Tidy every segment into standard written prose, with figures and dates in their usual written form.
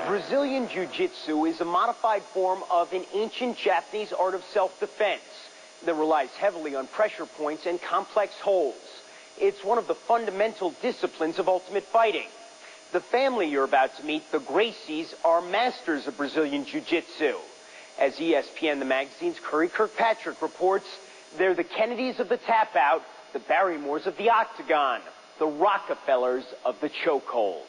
Brazilian Jiu-Jitsu is a modified form of an ancient Japanese art of self-defense that relies heavily on pressure points and complex holds. It's one of the fundamental disciplines of ultimate fighting. The family you're about to meet, the Gracies, are masters of Brazilian Jiu-Jitsu. As ESPN, the magazine's Curry Kirkpatrick reports, they're the Kennedys of the tap-out, the Barrymores of the octagon, the Rockefellers of the chokehold.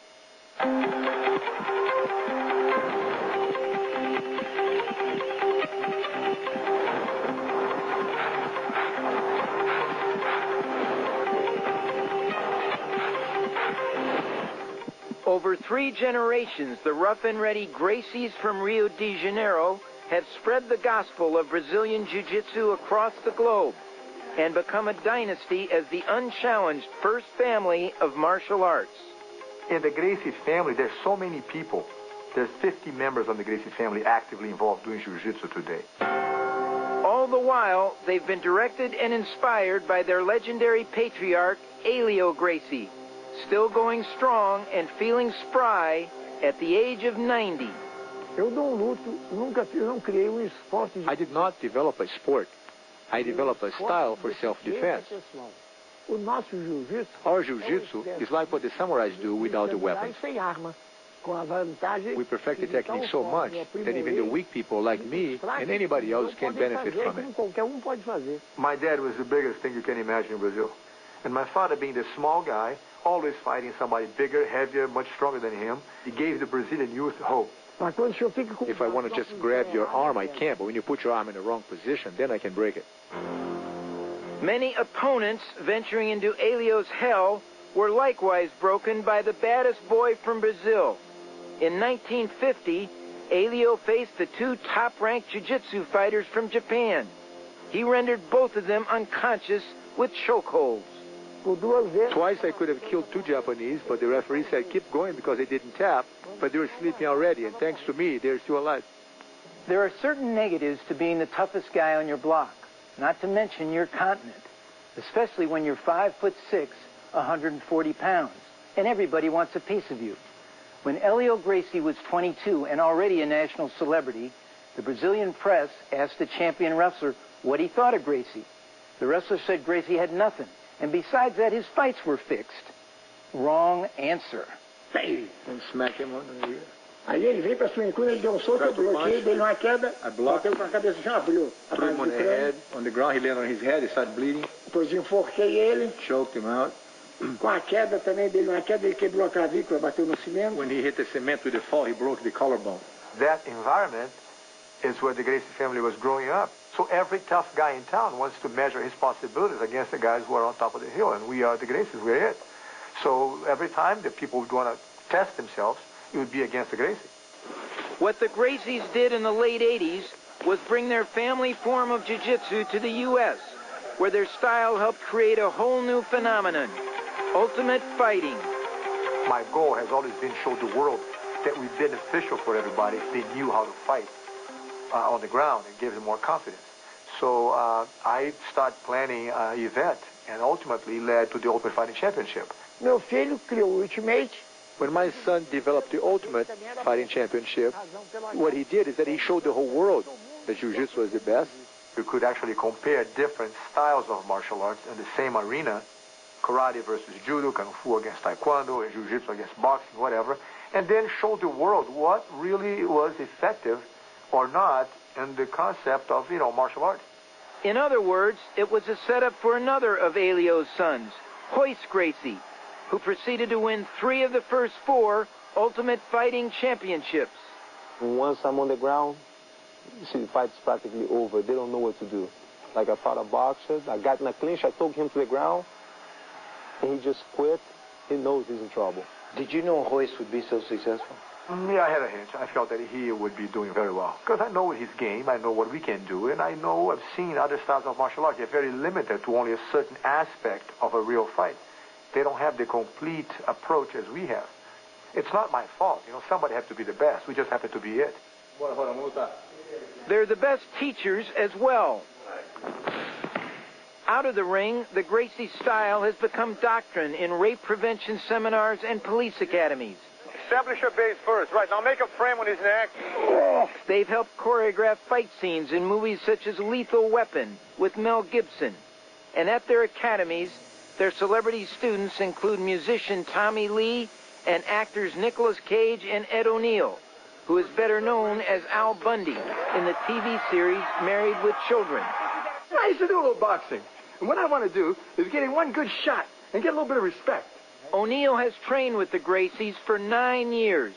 Over 3 generations, the rough-and-ready Gracies from Rio de Janeiro have spread the gospel of Brazilian Jiu-Jitsu across the globe and become a dynasty as the unchallenged first family of martial arts. In the Gracie family, there's so many people. There's 50 members of the Gracie family actively involved doing Jiu-Jitsu today. All the while, they've been directed and inspired by their legendary patriarch, Helio Gracie, still going strong and feeling spry at the age of 90. I did not develop a sport. I developed a style for self-defense. Our Jiu-Jitsu is like what the samurais do without the weapons. We perfect the technique so much that even the weak people like me and anybody else can benefit from it. My dad was the biggest thing you can imagine in Brazil. And my father, being the small guy, always fighting somebody bigger, heavier, much stronger than him, he gave the Brazilian youth hope. If I want to just grab your arm, I can, but when you put your arm in the wrong position, then I can break it. Many opponents venturing into Helio's hell were likewise broken by the baddest boy from Brazil. In 1950, Helio faced the 2 top-ranked jiu-jitsu fighters from Japan. He rendered both of them unconscious with chokeholds. Twice I could have killed 2 Japanese, but the referee said keep going because they didn't tap, but they were sleeping already, and thanks to me, they're still alive. There are certain negatives to being the toughest guy on your block, not to mention your continent, especially when you're 5'6", 140 pounds, and everybody wants a piece of you. When Helio Gracie was 22 and already a national celebrity, the Brazilian press asked the champion wrestler what he thought of Gracie. The wrestler said Gracie had nothing, and besides that, his fights were fixed. Wrong answer. And smack him on the ear. Aí ele veio pra sua encuna, ele deu soco, eu bloqueei, dei uma queda, bateu com a cabeça, já abriu. Threw him on the head, on the ground, he landed on his head, he started bleeding. Depois enforquei ele. Choked him out. Com a queda também, dei uma queda, ele quebrou a clavícula, bateu no cimento. When he hit the cement with the fall, he broke the collarbone. That environment is where the Gracie family was growing up. So every tough guy in town wants to measure his possibilities against the guys who are on top of the hill, and we are the Gracies, we're it. So every time the people would want to test themselves, it would be against the Gracie. What the Gracies did in the late 80s was bring their family form of jiu-jitsu to the U.S., where their style helped create a whole new phenomenon, ultimate fighting. My goal has always been to show the world that it would be beneficial for everybody if they knew how to fight on the ground and give them more confidence. So I started planning an event and ultimately led to the Ultimate Fighting Championship. Meu filho criou o Ultimate. When my son developed the Ultimate Fighting Championship, what he did is that he showed the whole world that Jiu-Jitsu was the best. You could actually compare different styles of martial arts in the same arena, karate versus judo, kung fu against taekwondo, and Jiu-Jitsu against boxing, whatever, and then show the world what really was effective or not in the concept of, martial arts. In other words, it was a setup for another of Helio's sons, Royce Gracie, who proceeded to win 3 of the first 4 Ultimate Fighting Championships. Once I'm on the ground, see, the fight's practically over. They don't know what to do. Like I fought a boxer, I got in a clinch, I took him to the ground, and he just quit. He knows he's in trouble. Did you know Royce would be so successful? Yeah, I had a hunch. I felt that he would be doing very well. Because I know his game, I know what we can do, and I know I've seen other styles of martial arts. They're very limited to only a certain aspect of a real fight. They don't have the complete approach as we have. It's not my fault. Somebody has to be the best. We just happen to be it. They're the best teachers as well. Out of the ring, the Gracie style has become doctrine in rape prevention seminars and police academies. establish your base first. Right, now make a frame on his neck. They've helped choreograph fight scenes in movies such as Lethal Weapon with Mel Gibson. And at their academies, their celebrity students include musician Tommy Lee and actors Nicolas Cage and Ed O'Neill, who is better known as Al Bundy in the TV series Married with Children. I used to do a little boxing. And what I want to do is get in one good shot and get a little bit of respect. O'Neill has trained with the Gracies for 9 years.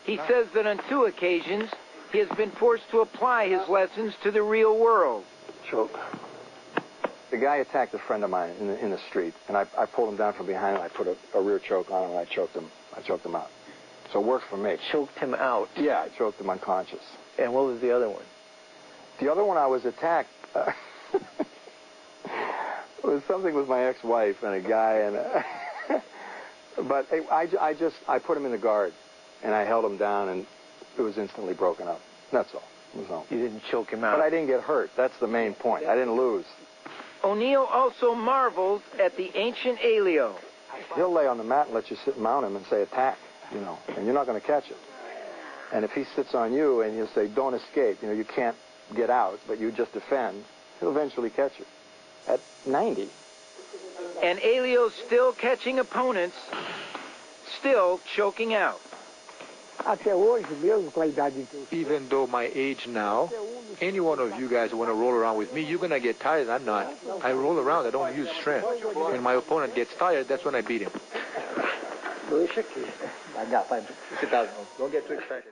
He says that on 2 occasions, he has been forced to apply his lessons to the real world. Choke. The guy attacked a friend of mine in the street, and I pulled him down from behind, and I put a rear choke on him, and I choked him out. So it worked for me. Choked him out? Yeah, I choked him unconscious. And what was the other one? The other one, I was attacked. It was something with my ex-wife and a guy, and but I put him in the guard, and I held him down, and it was instantly broken up. That's all. It was all. You didn't choke him out. But I didn't get hurt. That's the main point. I didn't lose. O'Neill also marvels at the ancient Alio. He'll lay on the mat and let you sit and mount him and say attack, and you're not going to catch it. And if he sits on you and he'll say don't escape, you can't get out, but you just defend, he'll eventually catch you. At 90. And Alio's still catching opponents, still choking out. Even though my age now, any one of you guys who want to roll around with me, you're going to get tired. I'm not. I roll around. I don't use strength. When my opponent gets tired, that's when I beat him. Don't get too excited.